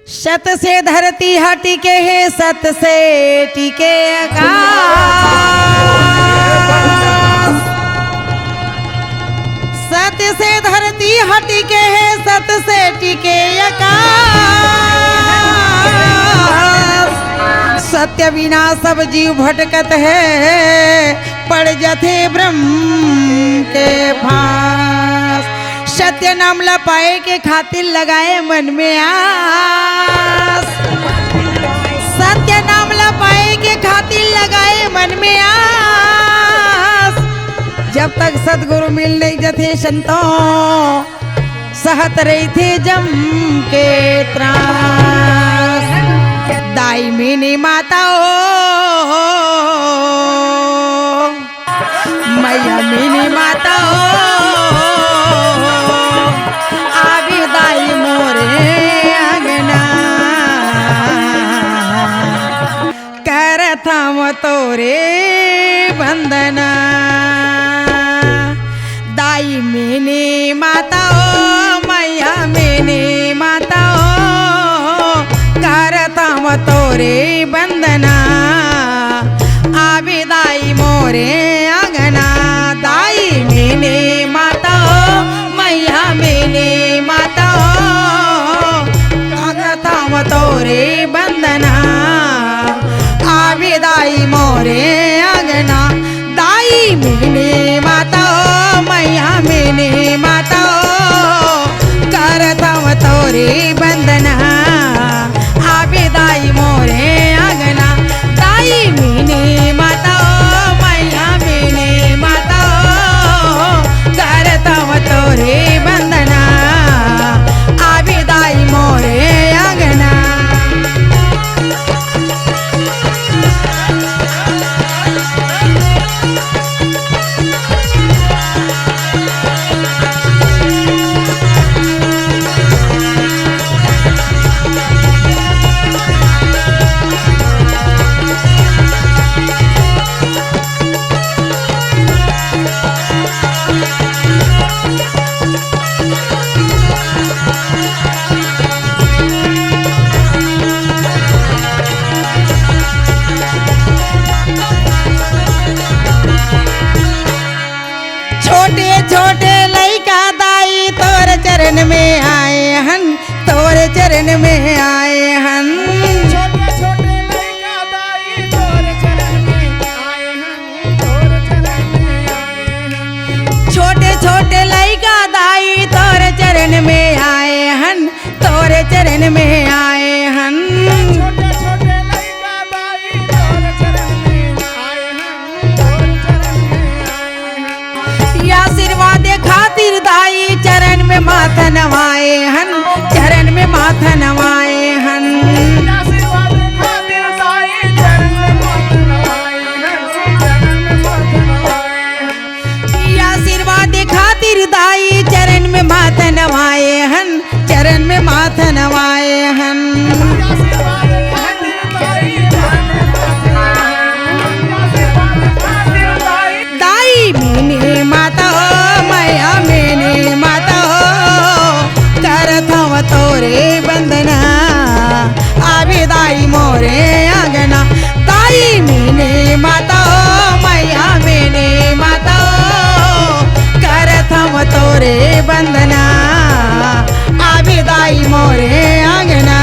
शत से धरती हटिके है, सत से टिके आकाश। सत से धरती हटिके है, सत से टिके आकाश। सत्य बिना सब जीव भटकत है, पड़ जाते ब्रह्म के फांस। सत्य नाम लपाए के खातिर लगाए मन में आस। सत्य नाम लपाए के खातिर लगाए मन में आस। जब तक सदगुरु मिल नहीं जाते संतों, सहत रही थे जम के त्रास। दाई मीनी माताओ, मैया मीनी माताओ, थम तोरे बंदना। दाई मैंने माता ओ, मैया मैंने माता ओ, कर थम तोरे बंदना। आबी दाई मोरे आंगना। दाई मैंने माता ओ, मैया मैंने माता ओ, कर थम तोरे बंदना। दाई मोरे आंगना। दाई मैंने माता ओ, मैया मैंने माता ओ, करतम तोरे बंदना। आबे दाई मोरे आंगना। दाई मैंने माता ओ, मैया मैंने माता ओ, करतम तोरे बंदना। आबे दाई मोरे आंगना। छोटे छोटे लइका दाई तोर चरण में आए हन, तोर चरण में आए हन। छोटे छोटे लइका दाई तोर चरण में आए हन, तोर चरण में आए हन। छोटे छोटे लइका दाई तोर चरण में आए हन, तोर चरण में आए हन। छोटे छोटे लइका दाई तोर चरण में आए हन, तोर चरण में आए हन। आशीर्वाद खातिर दाई चरण में माथा नवाए हन, चरण में माथा नवाए हन। आशीर्वाद खातिर दाई चरण में माथा नवाए हन, चरण में माथा नवाए हन। आशीर्वाद खातिर दाई चरण में माथा नवाए हन, चरण में माथा नवाए हन। आशीर्वाद खातिर दाई चरण में माथा नवाए हन। दाई मैंने माता हो, मैया मैंने माता हो, करथव तोरे बंदना। आबे दाई मोरे आंगना। दाई मैंने माता हो, मैया मैंने माता हो, करथव तोरे बंदना। आबे दाई मोरे आंगना।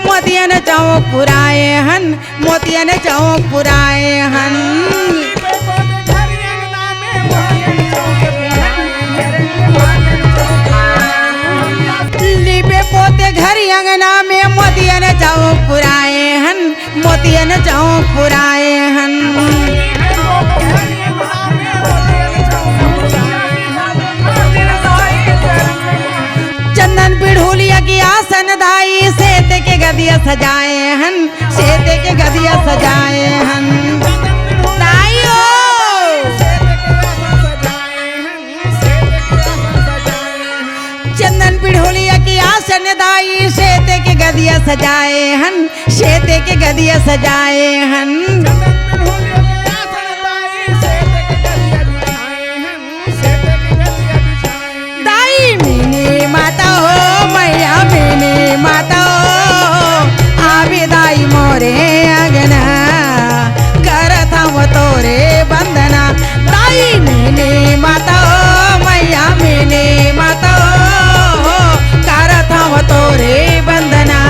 मोतियन चौक पुराए हन, मोतियन चौक पुराए हन। लिपे पोते घर अंगना में मोतियन चौक पुराए हन, मोतियन चौक पुराए हन। सजाए हन सेते के गदिया सजाए हन दाइयो चंदन पिढ़ोलिया की आसन दाई सेते के गदिया सजाए हन सेते के गदिया सजाए हन दाई मीनी माता हो मैया मीनी माता हो आवी दाई मोरे अगना करत हम तोरे बंदना दाई मीनी माता हो मैया मीनी माता हो करत हम तोरे बंदना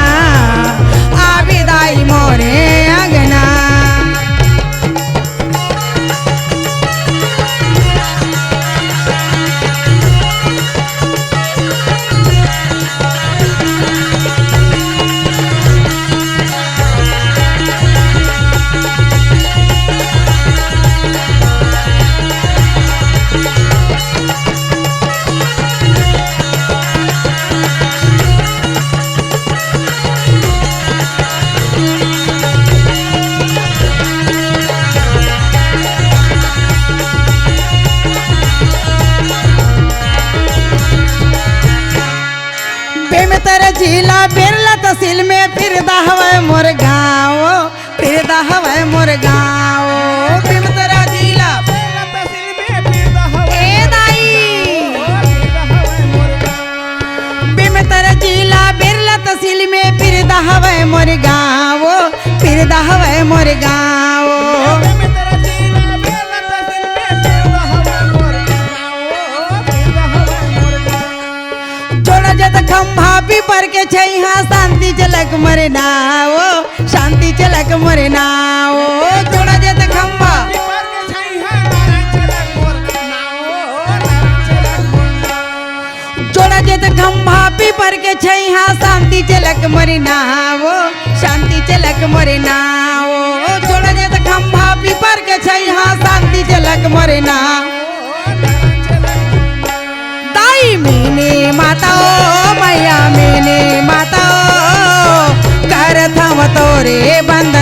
आवी दाई मोरे अगना झीला बिरला तहसील में फिर हवा मोर गाँव फिर हवा मोर गाँव बिमतरा झीला ए दाई बिमतरा झीला बिरला तहसील में फिर हवा मोर गाँव फिर हवा मोर गाँव खंभा पीपर के छैहा शांति चलक मरे नाओ शांति चलक मरे नाओ जोड़ा जत खंभा जोड़ा जत खंभा पीपर के छैहा शांति चलक मरे नाओ शांति चलक मरे नाओ जोड़ा जत खंभा पीपर के छैहा शांति चलक मरे नाओ दाई मीनी माता मैया मीनी माता करत हम तोरे बंद